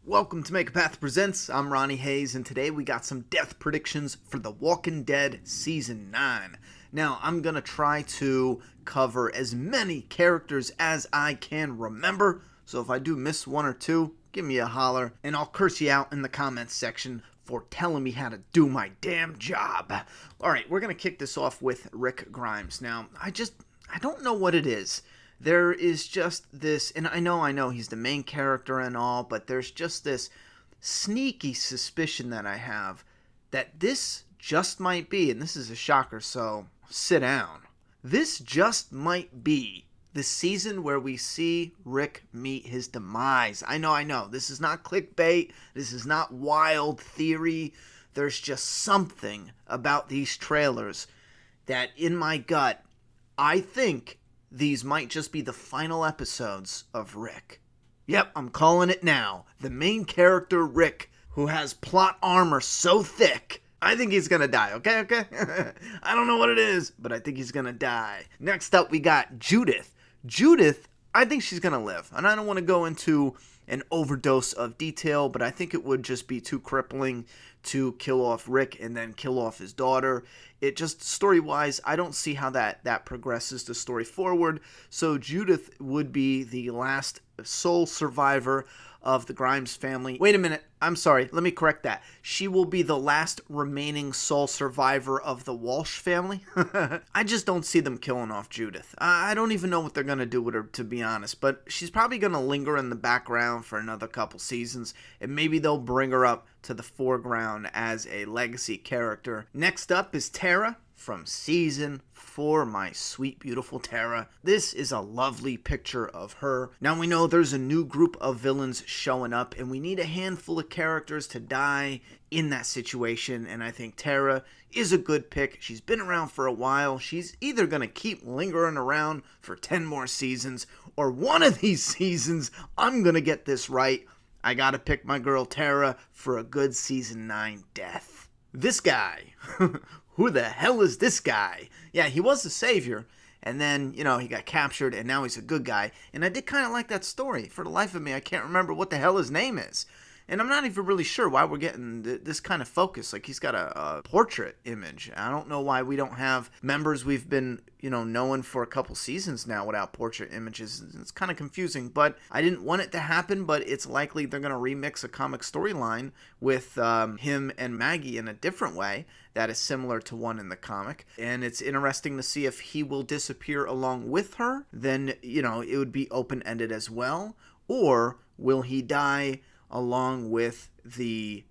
Welcome to Make a Path Presents. I'm Ronnie Hayes, and today we got some death predictions for The Walking Dead Season 9. Now, I'm going to try to cover as many characters as I can remember, so if I do miss one or two, give me a holler, and I'll curse you out in the comments section for telling me how to do my damn job. Alright, we're going to kick this off with Rick Grimes. Now, I don't know what it is. There is just this, and I know he's the main character and all, but there's just this sneaky suspicion that I have that this just might be, and this is a shocker, so sit down. This just might be the season where we see Rick meet his demise. I know. This is not clickbait. This is not wild theory. There's just something about these trailers that in my gut, I think these might just be the final episodes of Rick. Yep, I'm calling it now. The main character, Rick, who has plot armor so thick, I think he's gonna die, okay? I don't know what it is, but I think he's gonna die. Next up, we got Judith. Judith, I think she's gonna live. And I don't want to go into an overdose of detail, but I think it would just be too crippling to kill off Rick and then kill off his daughter. It just, story-wise, I don't see how that progresses the story forward. So Judith would be the last sole survivor of the Grimes family. Wait a minute. I'm sorry. Let me correct that. She will be the last remaining sole survivor of the Walsh family. I just don't see them killing off Judith. I don't even know what they're going to do with her, to be honest. But she's probably going to linger in the background for another couple seasons. And maybe they'll bring her up to the foreground as a legacy character. Next up is Tara from Season 4, my sweet, beautiful Tara. This is a lovely picture of her. Now we know there's a new group of villains showing up, and we need a handful of characters to die in that situation, and I think Tara is a good pick. She's been around for a while. She's either going to keep lingering around for 10 more seasons, or one of these seasons, I'm going to get this right. I got to pick my girl Tara for a good Season 9 death. This guy. Who the hell is this guy? Yeah, he was the savior, and then, he got captured, and now he's a good guy. And I did kind of like that story. For the life of me, I can't remember what the hell his name is. And I'm not even really sure why we're getting this kind of focus. Like, he's got a portrait image. I don't know why we don't have members we've been, knowing for a couple seasons now without portrait images. It's kind of confusing, but I didn't want it to happen, but it's likely they're going to remix a comic storyline with him and Maggie in a different way that is similar to one in the comic. And it's interesting to see if he will disappear along with her. Then, it would be open-ended as well. Or will he die along with the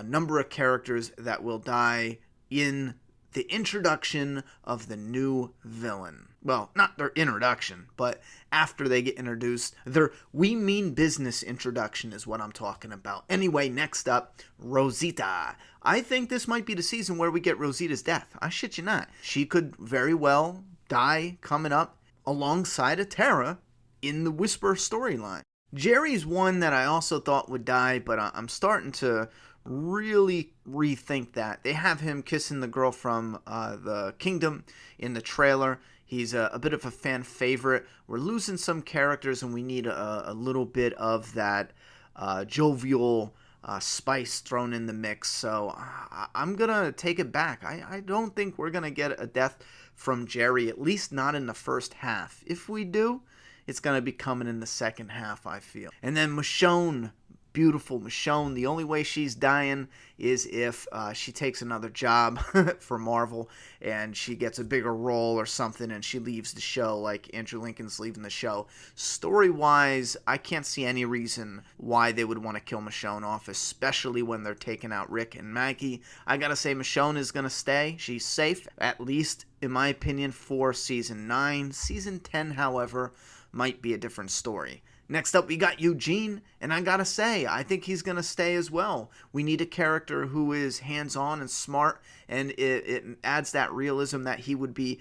number of characters that will die in the introduction of the new villain. Well, not their introduction, but after they get introduced, their we mean business introduction is what I'm talking about. Anyway, next up, Rosita. I think this might be the season where we get Rosita's death. I shit you not. She could very well die coming up alongside of Tara in the Whisper storyline. Jerry's one that I also thought would die, but I'm starting to really rethink that. They have him kissing the girl from the Kingdom in the trailer. He's a bit of a fan favorite. We're losing some characters, and we need a little bit of that jovial spice thrown in the mix. So I'm going to take it back. I don't think we're going to get a death from Jerry, at least not in the first half. If we do, it's going to be coming in the second half, I feel. And then Michonne, beautiful Michonne. The only way she's dying is if she takes another job for Marvel and she gets a bigger role or something and she leaves the show like Andrew Lincoln's leaving the show. Story-wise, I can't see any reason why they would want to kill Michonne off, especially when they're taking out Rick and Maggie. I gotta say, Michonne is going to stay. She's safe, at least in my opinion, for Season 9. Season 10, however, might be a different story. Next up, we got Eugene, and I gotta say, I think he's gonna stay as well. We need a character who is hands-on and smart, and it adds that realism that he would be,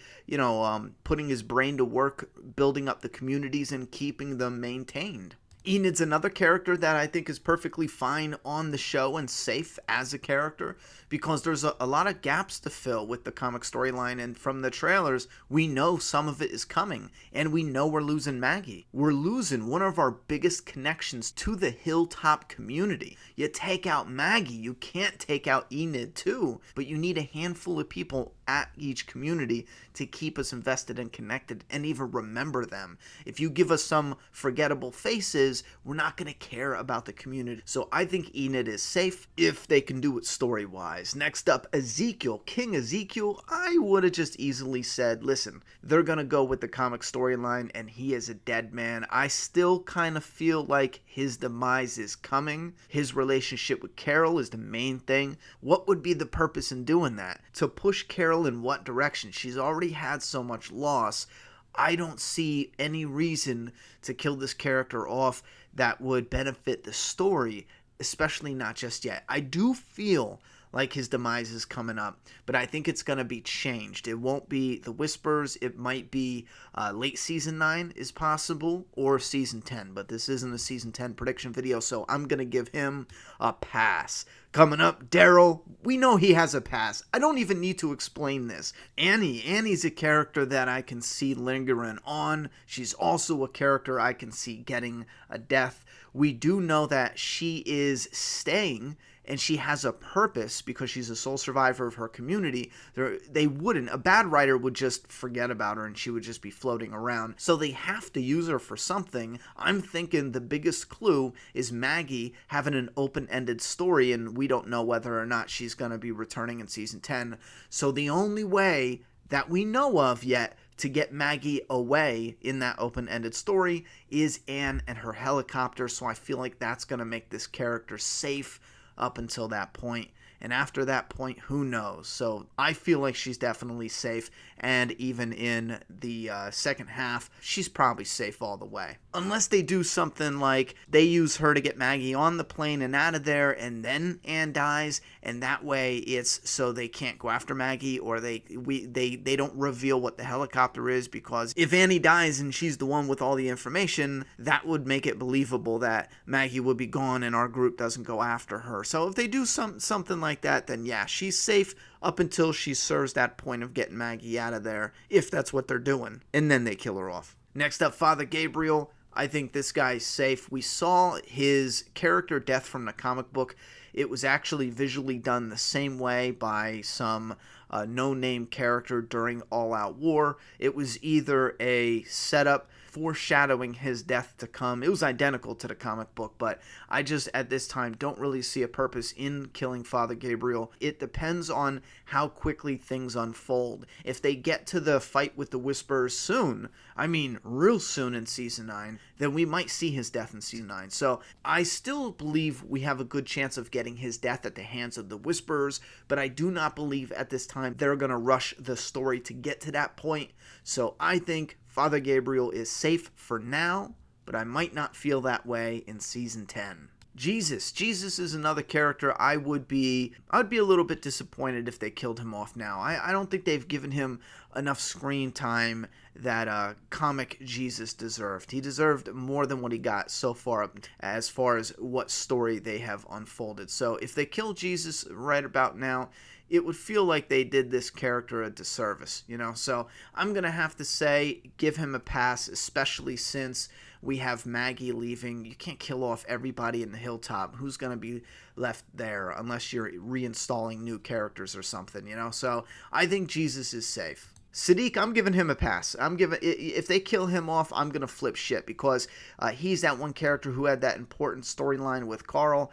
putting his brain to work, building up the communities and keeping them maintained. Enid's another character that I think is perfectly fine on the show and safe as a character, because there's a lot of gaps to fill with the comic storyline, and from the trailers, we know some of it is coming, and we know we're losing Maggie. We're losing one of our biggest connections to the Hilltop community. You take out Maggie, you can't take out Enid too, but you need a handful of people at each community to keep us invested and connected and even remember them. If you give us some forgettable faces, we're not going to care about the community. So I think Enid is safe if they can do it story-wise. Next up, Ezekiel. King Ezekiel, I would have just easily said, listen, they're going to go with the comic storyline and he is a dead man. I still kind of feel like his demise is coming. His relationship with Carol is the main thing. What would be the purpose in doing that? To push Carol in what direction? She's already had so much loss. I don't see any reason to kill this character off that would benefit the story, especially not just yet. I do feel like his demise is coming up, but I think it's going to be changed. It won't be the Whispers. It might be late season 9 is possible, or season 10, but this isn't a season 10 prediction video, so I'm going to give him a pass. Coming up, Daryl, we know he has a pass. I don't even need to explain this. Annie's a character that I can see lingering on. She's also a character I can see getting a death. We do know that she is staying, and she has a purpose because she's a sole survivor of her community. A bad writer would just forget about her and she would just be floating around. So they have to use her for something. I'm thinking the biggest clue is Maggie having an open-ended story, and we don't know whether or not she's going to be returning in season 10. So the only way that we know of yet to get Maggie away in that open-ended story is Anne and her helicopter. So I feel like that's going to make this character safe up until that point, and after that point, who knows? So I feel like she's definitely safe, and even in the second half, she's probably safe all the way. Unless they do something like they use her to get Maggie on the plane and out of there, and then Anne dies, and that way it's so they can't go after Maggie, or they don't reveal what the helicopter is, because if Annie dies and she's the one with all the information, that would make it believable that Maggie would be gone and our group doesn't go after her. So if they do something like that, then yeah, she's safe up until she serves that point of getting Maggie out of there, if that's what they're doing, and then they kill her off. Next up, Father Gabriel. I think this guy's safe. We saw his character death from the comic book. It was actually visually done the same way by some no-name character during All Out War. It was either a setup foreshadowing his death to come. It was identical to the comic book, but I just, at this time, don't really see a purpose in killing Father Gabriel. It depends on how quickly things unfold. If they get to the fight with the Whisperers soon, I mean real soon in Season 9, then we might see his death in Season 9. So I still believe we have a good chance of getting his death at the hands of the Whisperers, but I do not believe at this time they're going to rush the story to get to that point. So I think Father Gabriel is safe for now, but I might not feel that way in Season 10. Jesus is another character I'd be a little bit disappointed if they killed him off now. I don't think they've given him enough screen time that comic Jesus deserved. He deserved more than what he got so far as what story they have unfolded. So if they kill Jesus right about now, it would feel like they did this character a disservice, So I'm going to have to say give him a pass, especially since we have Maggie leaving. You can't kill off everybody in the Hilltop. Who's going to be left there unless you're reinstalling new characters or something, So I think Jesus is safe. Sadiq, I'm giving him a pass. If they kill him off, I'm going to flip shit, because he's that one character who had that important storyline with Carl.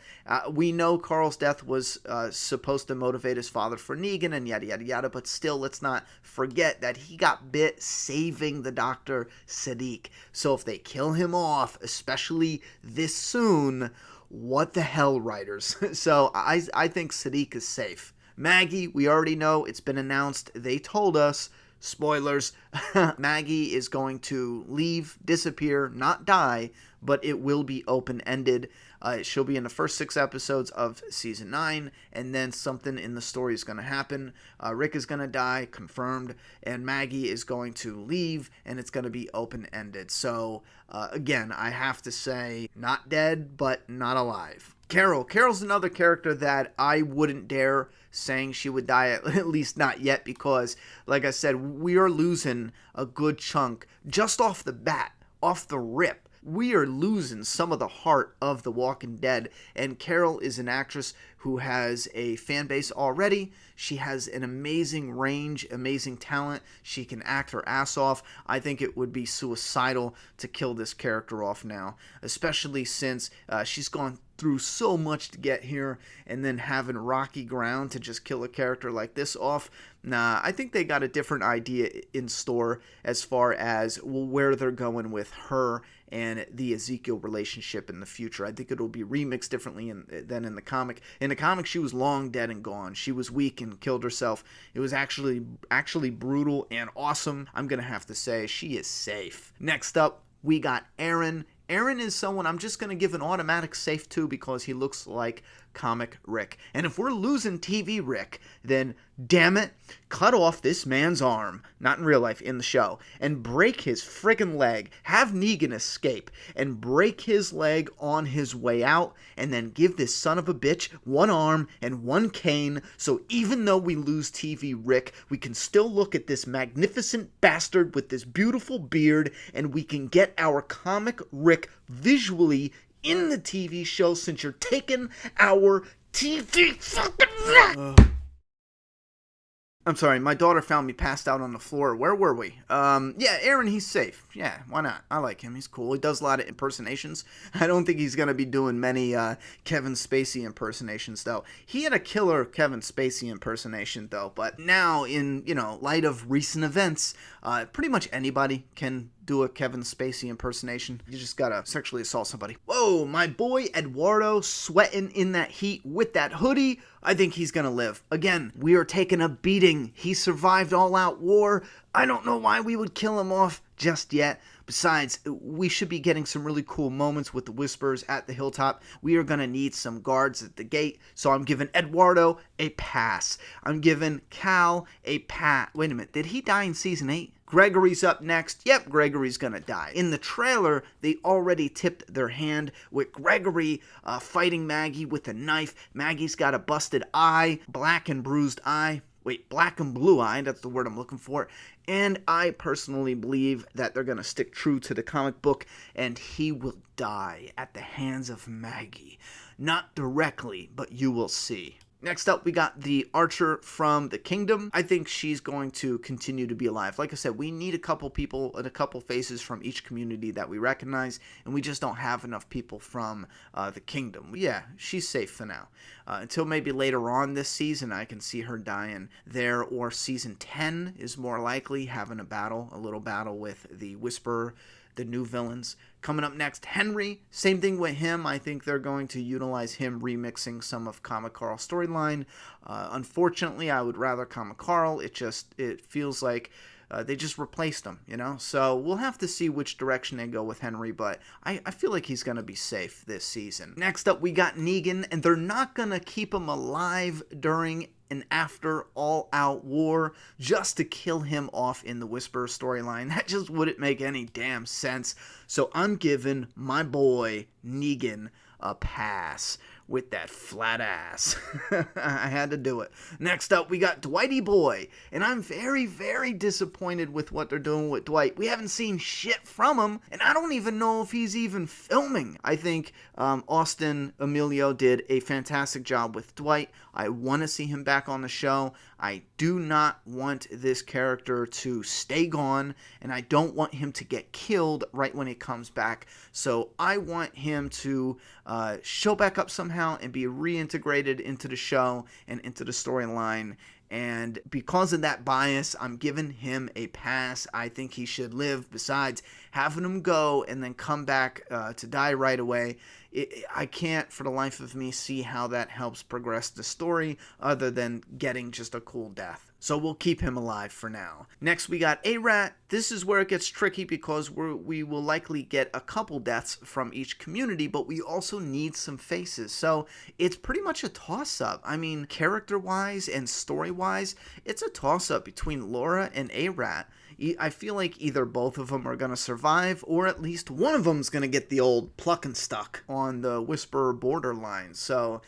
We know Carl's death was supposed to motivate his father for Negan and yada, yada, yada, but still, let's not forget that he got bit saving the Dr. Sadiq. So if they kill him off, especially this soon, what the hell, writers? So I think Sadiq is safe. Maggie, we already know, it's been announced, they told us, spoilers, Maggie is going to leave, disappear, not die, but it will be open-ended. She'll be in the first 6 episodes of season 9, and then something in the story is going to happen. Rick is going to die, confirmed, and Maggie is going to leave, and it's going to be open-ended. So, again, I have to say, not dead, but not alive. Carol's another character that I wouldn't dare saying she would die, at least not yet, because, like I said, we are losing a good chunk just off the bat, off the rip. We are losing some of the heart of The Walking Dead, and Carol is an actress who has a fan base already. She has an amazing range, amazing talent. She can act her ass off. I think it would be suicidal to kill this character off now, especially since she's gone through so much to get here, and then having rocky ground to just kill a character like this off. Nah, I think they got a different idea in store as far as where they're going with her and the Ezekiel relationship in the future. I think it'll be remixed differently than in the comic. In the comic, she was long dead and gone. She was weak and killed herself. It was actually brutal and awesome. I'm gonna have to say she is safe. Next up, we got Aaron. Aaron is someone I'm just going to give an automatic safe to because he looks like comic Rick. And if we're losing TV Rick, then damn it, cut off this man's arm, not in real life, in the show, and break his friggin' leg. Have Negan escape and break his leg on his way out, and then give this son of a bitch one arm and one cane, so even though we lose TV Rick, we can still look at this magnificent bastard with this beautiful beard, and we can get our comic Rick visually in the TV show, since you're taking our TV fucking Rick. I'm sorry, my daughter found me passed out on the floor. Where were we? Yeah, Aaron, he's safe. Yeah, why not? I like him. He's cool. He does a lot of impersonations. I don't think he's going to be doing many Kevin Spacey impersonations, though. He had a killer Kevin Spacey impersonation, though. But now, in, light of recent events, pretty much anybody can do a Kevin Spacey impersonation. You just gotta sexually assault somebody. Whoa, my boy Eduardo sweating in that heat with that hoodie. I think he's gonna live. Again, we are taking a beating. He survived all-out war. I don't know why we would kill him off just yet. Besides, we should be getting some really cool moments with the Whispers at the hilltop. We are going to need some guards at the gate, so I'm giving Eduardo a pass. I'm giving Cal a pass. Wait a minute, did he die in Season 8? Gregory's up next. Yep, Gregory's gonna die. In the trailer, they already tipped their hand with Gregory fighting Maggie with a knife. Maggie's got a busted eye, black and bruised eye. Wait, black and blue eye, that's the word I'm looking for. And I personally believe that they're going to stick true to the comic book, and he will die at the hands of Maggie. Not directly, but you will see. Next up, we got the Archer from the Kingdom. I think she's going to continue to be alive. Like I said, we need a couple people and a couple faces from each community that we recognize, and we just don't have enough people from the Kingdom. Yeah, she's safe for now. Until maybe later on this season, I can see her dying there, or Season 10 is more likely, having a little battle with the Whisperer, the new villains. Coming up next, Henry. Same thing with him. I think they're going to utilize him remixing some of Comic Carl's storyline. Unfortunately, I would rather Comic Carl. It feels like they just replaced him, So we'll have to see which direction they go with Henry, but I feel like he's going to be safe this season. Next up, we got Negan, and they're not going to keep him alive during and after all-out war just to kill him off in the Whisperer storyline. That just wouldn't make any damn sense. So I'm giving my boy Negan a pass with that flat ass. I had to do it. Next up, we got Dwighty Boy, and I'm very, very disappointed with what they're doing with Dwight. We haven't seen shit from him, and I don't even know if he's even filming. I think Austin Emilio did a fantastic job with Dwight. I want to see him back on the show. I do not want this character to stay gone, and I don't want him to get killed right when he comes back. So I want him to show back up somehow and be reintegrated into the show and into the storyline. And because of that bias, I'm giving him a pass. I think he should live. Besides, having him go and then come back to die right away, I can't for the life of me see how that helps progress the story other than getting just a cool death. So we'll keep him alive for now. Next we got A-Rat. This is where it gets tricky because we will likely get a couple deaths from each community, but we also need some faces. So it's pretty much a toss-up. I mean, character-wise and story-wise, it's a toss-up between Laura and A-Rat. I feel like either both of them are going to survive, or at least one of them's going to get the old pluck and stuck on the Whisperer borderline. So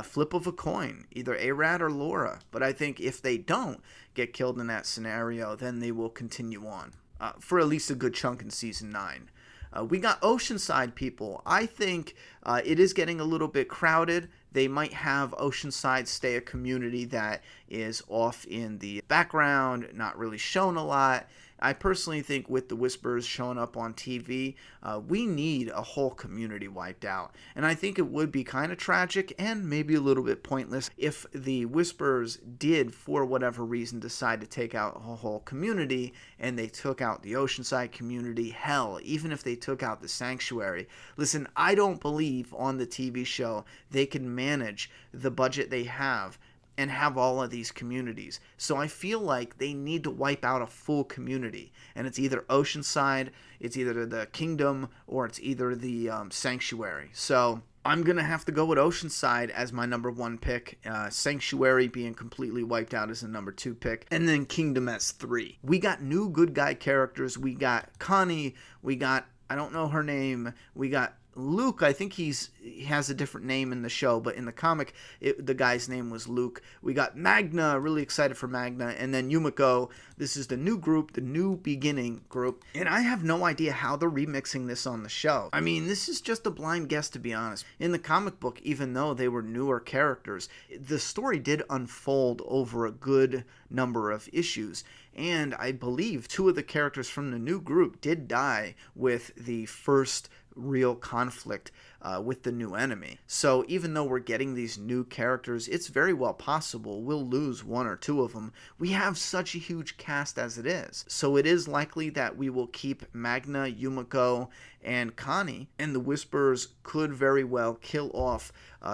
flip of a coin, either A-Rat or Laura. But I think if they don't get killed in that scenario, then they will continue on for at least a good chunk in Season 9. We got Oceanside people. I think it is getting a little bit crowded. They might have Oceanside stay a community that is off in the background, not really shown a lot. I personally think with the Whisperers showing up on TV, we need a whole community wiped out. And I think it would be kind of tragic and maybe a little bit pointless if the Whisperers did, for whatever reason, decide to take out a whole community and they took out the Oceanside community. Hell, even if they took out the Sanctuary. Listen, I don't believe on the TV show they can manage the budget they have and have all of these communities. So I feel like they need to wipe out a full community. And it's either Oceanside, it's either the Kingdom, or it's either the Sanctuary. So I'm going to have to go with Oceanside as my number 1 pick. Sanctuary being completely wiped out as a number 2 pick. And then Kingdom as 3. We got new good guy characters. We got Connie. We got, I don't know her name. We got Luke. I think he has a different name in the show, but in the comic, the guy's name was Luke. We got Magna, really excited for Magna, and then Yumiko. This is the new group, the new beginning group, and I have no idea how they're remixing this on the show. I mean, this is just a blind guess, to be honest. In the comic book, even though they were newer characters, the story did unfold over a good number of issues, and I believe 2 of the characters from the new group did die with the first real conflict with the new enemy. So even though we're getting these new characters, it's very well possible we'll lose 1 or 2 of them. We have such a huge cast as it is. So it is likely that we will keep Magna, Yumiko, and Connie, and the Whisperers could very well kill off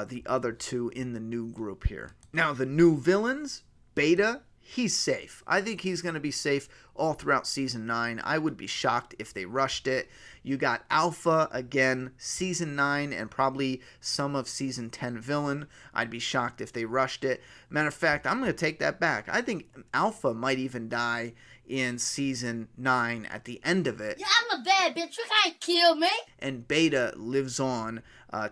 the other 2 in the new group here. Now the new villains, Beta, he's safe. I think he's going to be safe all throughout Season 9. I would be shocked if they rushed it. You got Alpha, again, Season 9 and probably some of Season 10 villain. I'd be shocked if they rushed it. Matter of fact, I'm going to take that back. I think Alpha might even die in Season 9 at the end of it. Yeah, I'm a bad bitch. You can't kill me. And Beta lives on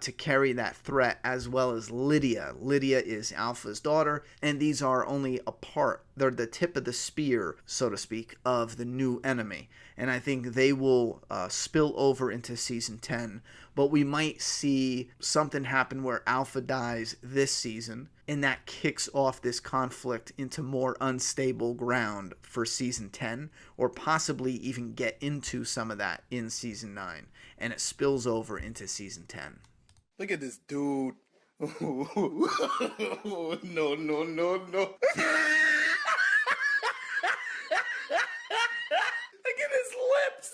to carry that threat, as well as Lydia. Lydia is Alpha's daughter, and these are only a part. They're the tip of the spear, so to speak, of the new enemy. And I think they will spill over into Season 10. But we might see something happen where Alpha dies this season, and that kicks off this conflict into more unstable ground for Season 10, or possibly even get into some of that in Season 9, and it spills over into Season 10. Look at this dude. No, no, no, no. Look at his lips.